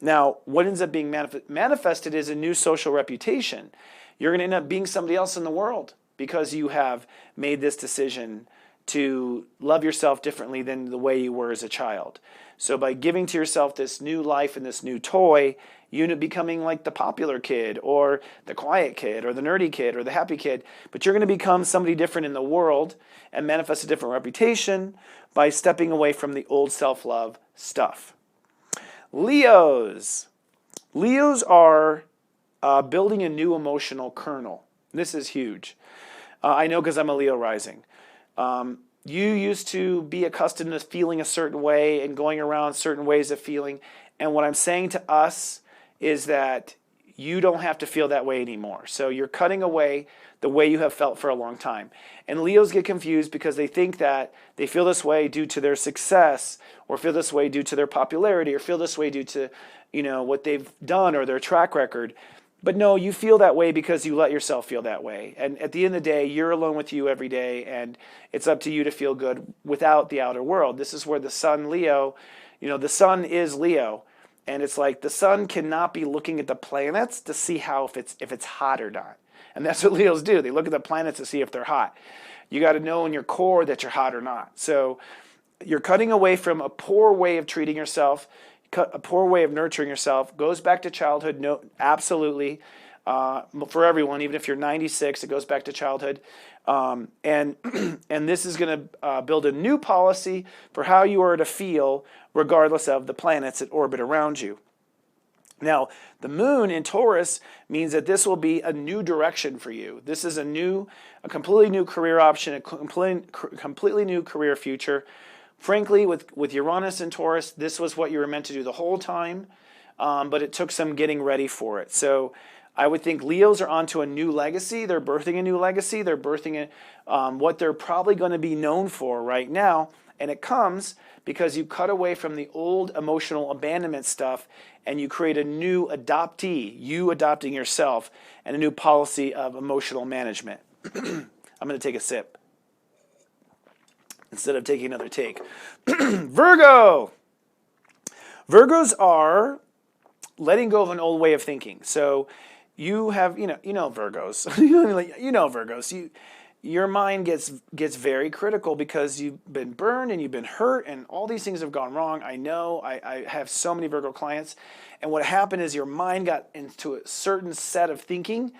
Now, what ends up being manifested is a new social reputation. You're going to end up being somebody else in the world because you have made this decision to love yourself differently than the way you were as a child. So by giving to yourself this new life and this new toy, you end up becoming like the popular kid or the quiet kid or the nerdy kid or the happy kid. But you're going to become somebody different in the world and manifest a different reputation by stepping away from the old self-love stuff. Leos. Leos are building a new emotional kernel. This is huge. I know because I'm a Leo rising. You used to be accustomed to feeling a certain way and going around certain ways of feeling. And what I'm saying to us is that you don't have to feel that way anymore. So you're cutting away the way you have felt for a long time. And Leos get confused because they think that they feel this way due to their success, or feel this way due to their popularity, or feel this way due to, what they've done or their track record. But no, you feel that way because you let yourself feel that way. And at the end of the day, you're alone with you every day, and it's up to you to feel good without the outer world. This is where the sun, Leo, the sun is Leo. And it's like the sun cannot be looking at the planets to see if it's hot or not. And that's what Leos do. They look at the planets to see if they're hot. You got to know in your core that you're hot or not. So you're cutting away from a poor way of treating yourself, a poor way of nurturing yourself. Goes back to childhood. No, absolutely. For everyone, even if you're 96, it goes back to childhood. And this is going to build a new policy for how you are to feel regardless of the planets that orbit around you. Now, the moon in Taurus means that this will be a new direction for you. This is a completely new career option, a completely new career future. Frankly, with Uranus and Taurus, this was what you were meant to do the whole time, but it took some getting ready for it. So I would think Leos are onto a new legacy. They're birthing a new legacy. They're birthing what they're probably going to be known for right now. And it comes because you cut away from the old emotional abandonment stuff and you create a new adoptee, you adopting yourself, and a new policy of emotional management. I'm going to take a sip instead of taking another take. Virgo. Virgos are letting go of an old way of thinking. So you have, you know Virgos. you know Virgos. Your mind gets very critical because you've been burned and you've been hurt and all these things have gone wrong. I know. I have so many Virgo clients. And what happened is your mind got into a certain set of thinking,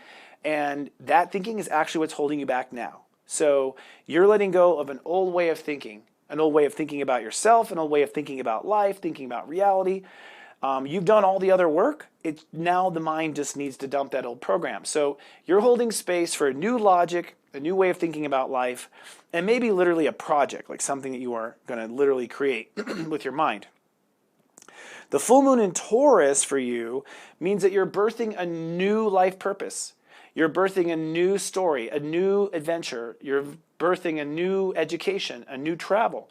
and that thinking is actually what's holding you back now. So you're letting go of an old way of thinking about yourself, an old way of thinking about life, thinking about reality. You've done all the other work. Now the mind just needs to dump that old program. So you're holding space for a new logic, a new way of thinking about life, and maybe literally a project, like something that you are going to literally create with your mind. The full moon in Taurus for you means that you're birthing a new life purpose. You're birthing a new story, a new adventure. You're birthing a new education, a new travel,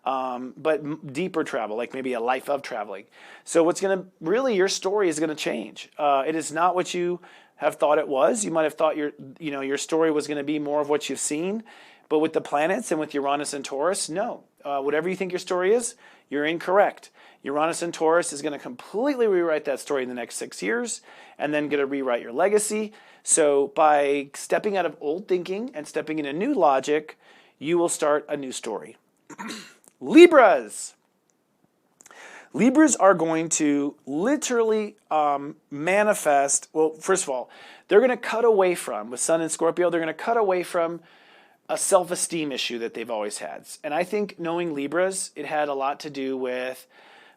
but deeper travel, like maybe a life of traveling. So your story is going to change. It is not what you have thought it was. You might have thought your story was going to be more of what you've seen, but with the planets and with Uranus and Taurus, no. Whatever you think your story is, you're incorrect. Uranus and Taurus is going to completely rewrite that story in the next 6 years and then going to rewrite your legacy. So by stepping out of old thinking and stepping into new logic, you will start a new story. Libras. Libras are going to literally manifest, well, first of all, they're going to cut away from, with Sun and Scorpio, they're going to cut away from a self-esteem issue that they've always had. And I think knowing Libras, it had a lot to do with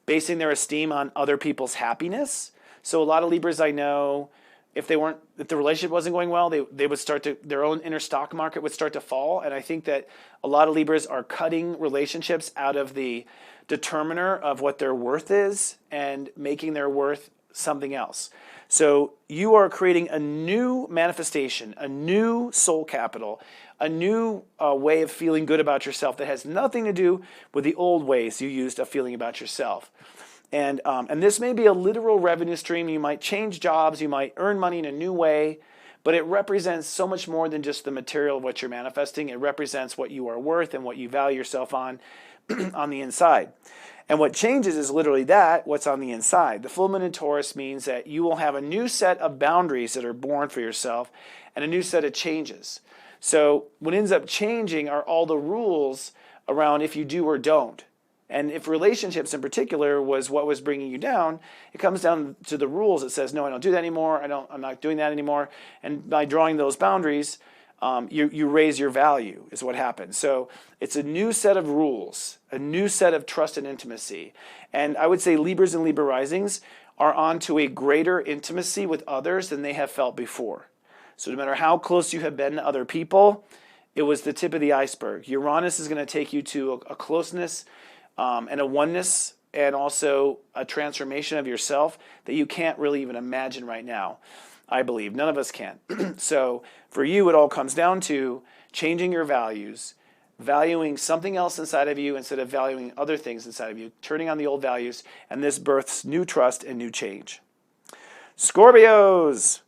basing their esteem on other people's happiness. So a lot of Libras I know, if the relationship wasn't going well, they would their own inner stock market would start to fall. And I think that a lot of Libras are cutting relationships out of the determiner of what their worth is and making their worth something else. So you are creating a new manifestation, a new soul capital, a new way of feeling good about yourself that has nothing to do with the old ways you used of feeling about yourself. And this may be a literal revenue stream. You might change jobs. You might earn money in a new way. But it represents so much more than just the material of what you're manifesting. It represents what you are worth and what you value yourself on the inside. And what changes is literally what's on the inside. The full moon in Taurus means that you will have a new set of boundaries that are born for yourself and a new set of changes. So what ends up changing are all the rules around if you do or don't. And if relationships in particular was what was bringing you down, it comes down to the rules. It says, no, I don't do that anymore. I'm not doing that anymore. And by drawing those boundaries, you raise your value is what happens. So it's a new set of rules, a new set of trust and intimacy. And I would say Libras and Libra risings are onto a greater intimacy with others than they have felt before. So no matter how close you have been to other people, it was the tip of the iceberg. Uranus is going to take you to a closeness and a oneness and also a transformation of yourself that you can't really even imagine right now, I believe. None of us can. So for you, it all comes down to changing your values, valuing something else inside of you instead of valuing other things inside of you, turning on the old values, and this births new trust and new change. Scorpios.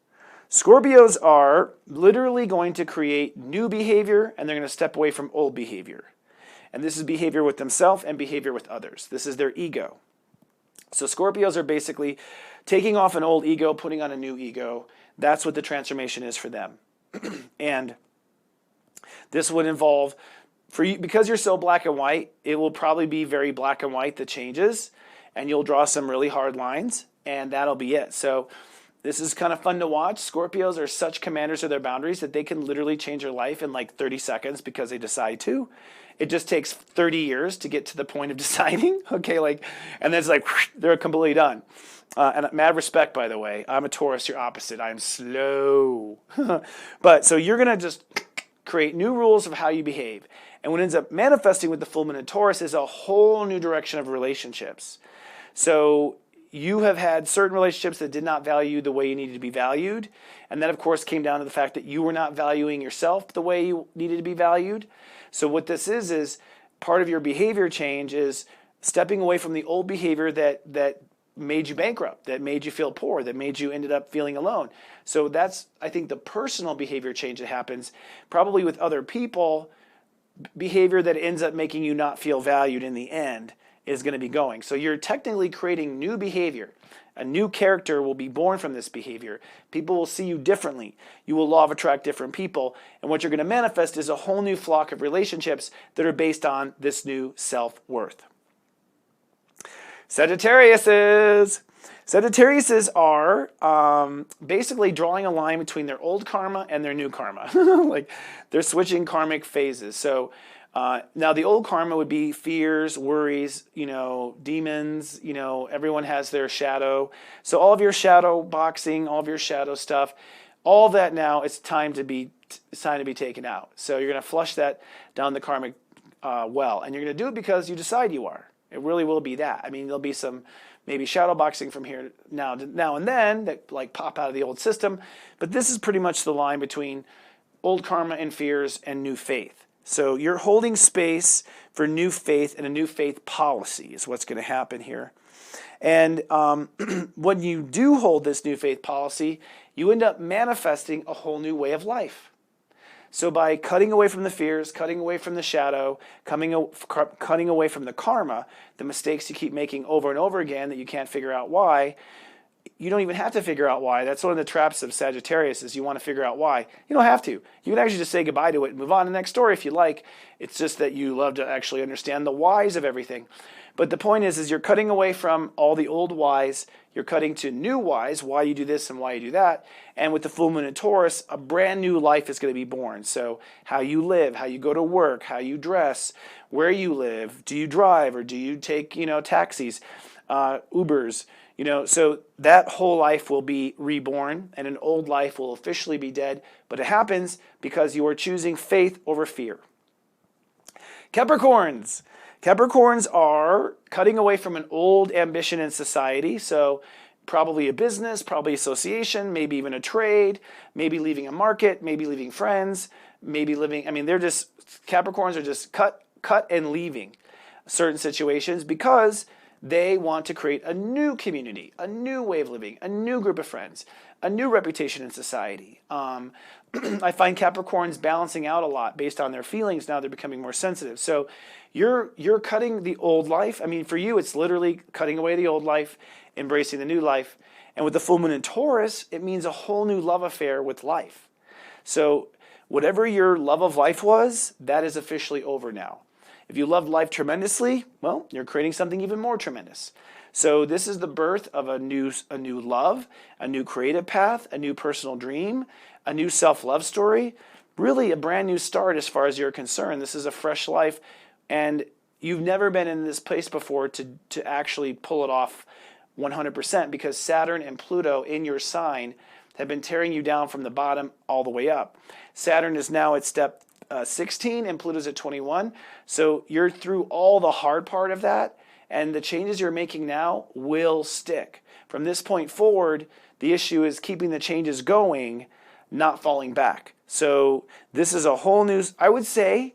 Scorpios are literally going to create new behavior, and they're going to step away from old behavior. And this is behavior with themselves and behavior with others. This is their ego. So Scorpios are basically taking off an old ego, putting on a new ego. That's what the transformation is for them. And this would involve, for you, because you're so black and white, it will probably be very black and white, the changes, and you'll draw some really hard lines, and that'll be it. So this is kind of fun to watch. Scorpios are such commanders of their boundaries that they can literally change your life in like 30 seconds because they decide to. It just takes 30 years to get to the point of deciding, okay, and then it's like, whoosh, they're completely done. And mad respect, by the way. I'm a Taurus, you're opposite. I'm slow. But so you're going to just create new rules of how you behave. And what ends up manifesting with the full moon in Taurus is a whole new direction of relationships. So you have had certain relationships that did not value you the way you needed to be valued. And that, of course, came down to the fact that you were not valuing yourself the way you needed to be valued. So what this is part of your behavior change is stepping away from the old behavior that made you bankrupt, that made you feel poor, that made you ended up feeling alone. So that's, I think, the personal behavior change that happens. Probably with other people, behavior that ends up making you not feel valued in the end is going to be going. So you're technically creating new behavior. A new character will be born from this behavior. People will see you differently. You will law of attract different people. And what you're going to manifest is a whole new flock of relationships that are based on this new self-worth. Sagittariuses. Sagittariuses are basically drawing a line between their old karma and their new karma. Like they're switching karmic phases. So now the old karma would be fears, worries, demons, everyone has their shadow. So all of your shadow boxing, all of your shadow stuff, all that now it's time to be taken out. So you're going to flush that down the karmic well. And you're going to do it because you decide you are. It really will be that. I mean, there'll be some maybe shadow boxing from here now and then that like pop out of the old system. But this is pretty much the line between old karma and fears and new faith. So you're holding space for new faith, and a new faith policy is what's going to happen here. And when you do hold this new faith policy, you end up manifesting a whole new way of life. So by cutting away from the fears, cutting away from the shadow, cutting away from the karma, the mistakes you keep making over and over again that you can't figure out why, you don't even have to figure out why. That's one of the traps of Sagittarius is you want to figure out why. You don't have to. You can actually just say goodbye to it and move on to the next story if you like. It's just that you love to actually understand the whys of everything. But the point is you're cutting away from all the old whys. You're cutting to new whys, why you do this and why you do that. And with the full moon in Taurus, a brand new life is going to be born. So how you live, how you go to work, how you dress, where you live, do you drive or do you take, taxis, Ubers, so that whole life will be reborn and an old life will officially be dead. But it happens because you are choosing faith over fear. Capricorns. Capricorns are cutting away from an old ambition in society. So probably a business, probably association, maybe even a trade, maybe leaving a market, maybe leaving friends, maybe living, Capricorns are just cut and leaving certain situations because they want to create a new community, a new way of living, a new group of friends, a new reputation in society. I find Capricorns balancing out a lot based on their feelings. Now they're becoming more sensitive. So you're cutting the old life. For you, it's literally cutting away the old life, embracing the new life. And with the full moon in Taurus, it means a whole new love affair with life. So whatever your love of life was, that is officially over now. If you loved life tremendously, well, you're creating something even more tremendous. So this is the birth of a new love, a new creative path, a new personal dream, a new self-love story, really a brand new start as far as you're concerned. This is a fresh life, and you've never been in this place before to actually pull it off 100% because Saturn and Pluto in your sign have been tearing you down from the bottom all the way up. Saturn is now at step 16 and Pluto's at 21. So you're through all the hard part of that, and the changes you're making now will stick. From this point forward, the issue is keeping the changes going, not falling back. So this is a whole new, I would say,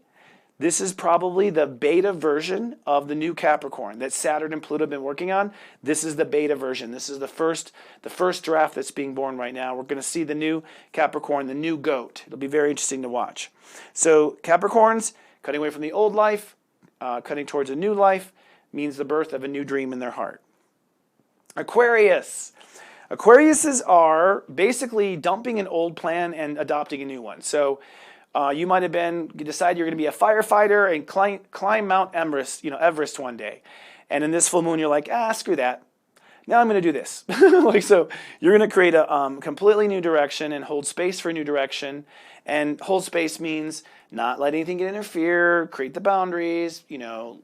this is probably the beta version of the new Capricorn that Saturn and Pluto have been working on. This is the beta version. This is the first draft that's being born right now. We're going to see the new Capricorn, the new goat. It'll be very interesting to watch. So Capricorns, cutting away from the old life, cutting towards a new life, means the birth of a new dream in their heart. Aquarius. Aquariuses are basically dumping an old plan and adopting a new one. So you might have decided you're going to be a firefighter and climb Mount Everest one day. And in this full moon, you're like, screw that. Now I'm going to do this. So you're going to create a completely new direction and hold space for a new direction. And hold space means not let anything interfere, create the boundaries,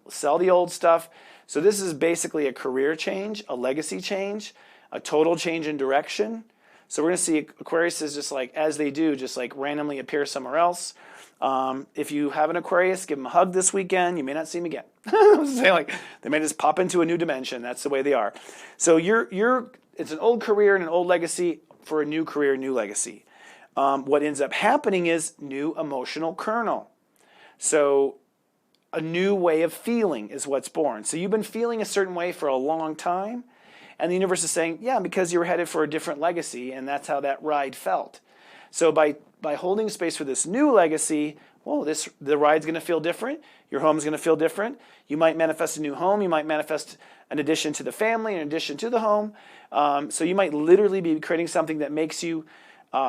sell the old stuff. So this is basically a career change, a legacy change, a total change in direction. So we're going to see Aquarius is just like, as they do, just like randomly appear somewhere else. If you have an Aquarius, give them a hug this weekend. You may not see them again. I was saying, like, they may just pop into a new dimension. That's the way they are. So it's an old career and an old legacy for a new career, new legacy. What ends up happening is new emotional kernel. So a new way of feeling is what's born. So you've been feeling a certain way for a long time, and the universe is saying, yeah, because you were headed for a different legacy, and that's how that ride felt. So by holding space for this new legacy, whoa, the ride's going to feel different. Your home's going to feel different. You might manifest a new home. You might manifest an addition to the family, an addition to the home. So you might literally be creating something that makes you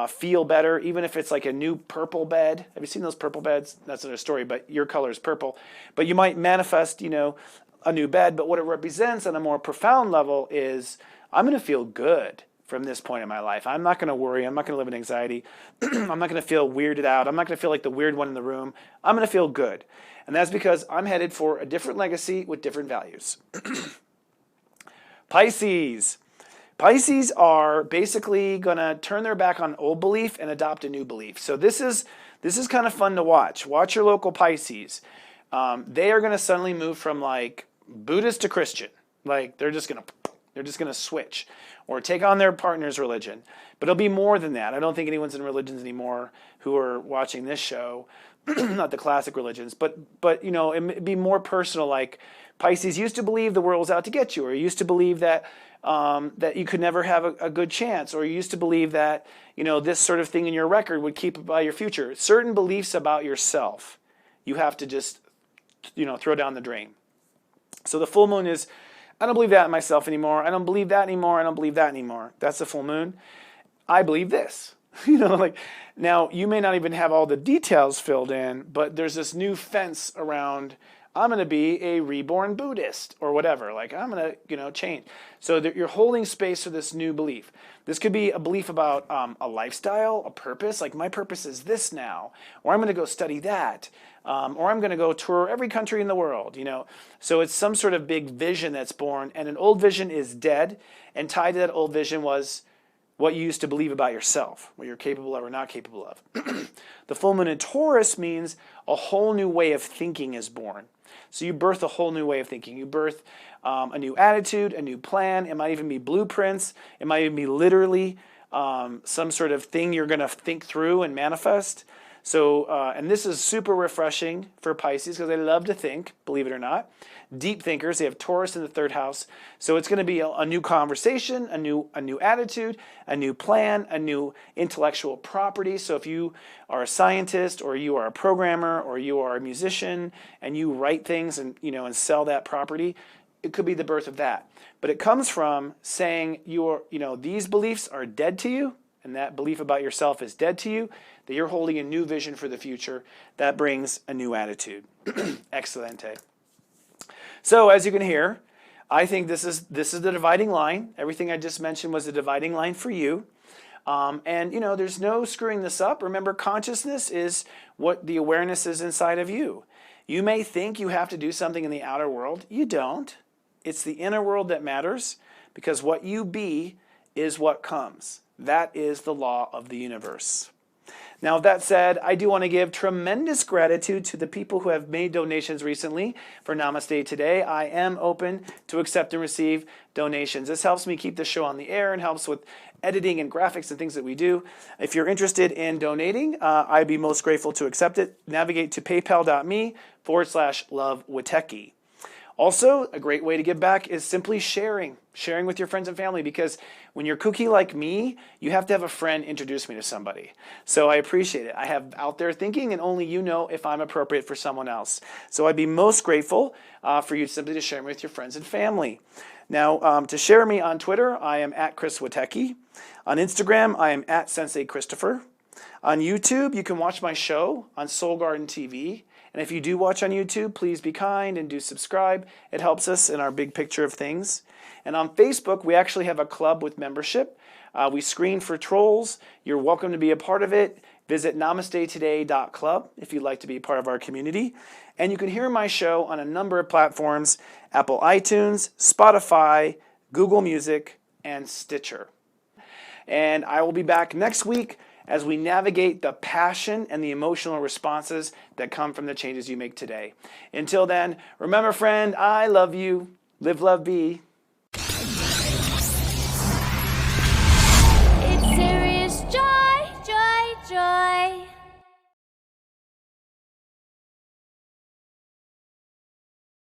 feel better, even if it's like a new purple bed. Have you seen those purple beds? That's another story, but your color is purple. But you might manifest, a new bed, but what it represents on a more profound level is I'm going to feel good from this point in my life. I'm not going to worry. I'm not going to live in anxiety. I'm not going to feel weirded out. I'm not going to feel like the weird one in the room. I'm going to feel good. And that's because I'm headed for a different legacy with different values. Pisces. Pisces are basically going to turn their back on old belief and adopt a new belief. So this is kind of fun to watch. Watch your local Pisces. They are going to suddenly move from like Buddhist to Christian. Like they're just going to switch or take on their partner's religion. But it'll be more than that. I don't think anyone's in religions anymore who are watching this show. Not the classic religions, but it'd be more personal. Like Pisces used to believe the world was out to get you, or you used to believe that that you could never have a good chance, or you used to believe that this sort of thing in your record would keep by your future. Certain beliefs about yourself, you have to just throw down the drain. So the full moon is, I don't believe that in myself anymore. I don't believe that anymore. I don't believe that anymore. That's the full moon. I believe this. Now you may not even have all the details filled in, but there's this new fence around. I'm going to be a reborn Buddhist or whatever. Like I'm going to, change. So you're holding space for this new belief. This could be a belief about a lifestyle, a purpose. Like my purpose is this now, or I'm going to go study that, or I'm going to go tour every country in the world. So it's some sort of big vision that's born, and an old vision is dead, and tied to that old vision was what you used to believe about yourself, what you're capable of or not capable of. The full moon in Taurus means a whole new way of thinking is born. So you birth a whole new way of thinking. You birth a new attitude, a new plan. It might even be blueprints. It might even be literally some sort of thing you're going to think through and manifest. So, and this is super refreshing for Pisces because they love to think, believe it or not. Deep thinkers, they have Taurus in the third house. So it's going to be a new conversation, a new attitude, a new plan, a new intellectual property. So if you are a scientist or you are a programmer or you are a musician and you write things and sell that property, it could be the birth of that. But it comes from saying these beliefs are dead to you, and that belief about yourself is dead to you, that you're holding a new vision for the future. That brings a new attitude. Excelente. So as you can hear, I think this is the dividing line. Everything I just mentioned was the dividing line for you. And there's no screwing this up. Remember, consciousness is what the awareness is inside of you. You may think you have to do something in the outer world. You don't. It's the inner world that matters, because what you be is what comes. That is the law of the universe. Now, with that said, I do want to give tremendous gratitude to the people who have made donations recently for Namaste Today. I am open to accept and receive donations. This helps me keep the show on the air and helps with editing and graphics and things that we do. If you're interested in donating, I'd be most grateful to accept it. Navigate to paypal.me/lovewiteki. Also, a great way to give back is simply sharing with your friends and family, because when you're kooky like me, you have to have a friend introduce me to somebody. So I appreciate it. I have out there thinking, and only you know if I'm appropriate for someone else. So I'd be most grateful for you simply to share me with your friends and family. Now, to share me on Twitter, I am at Chris Witecki. On Instagram, I am at Sensei Christopher. On YouTube, you can watch my show on Soul Garden TV. And if you do watch on YouTube, please be kind and do subscribe. It helps us in our big picture of things. And on Facebook, we actually have a club with membership. We screen for trolls. You're welcome to be a part of it. Visit namastetoday.club if you'd like to be a part of our community. And you can hear my show on a number of platforms: Apple iTunes, Spotify, Google Music, and Stitcher. And I will be back next week as we navigate the passion and the emotional responses that come from the changes you make today. Until then, remember, friend, I love you. Live, love, be.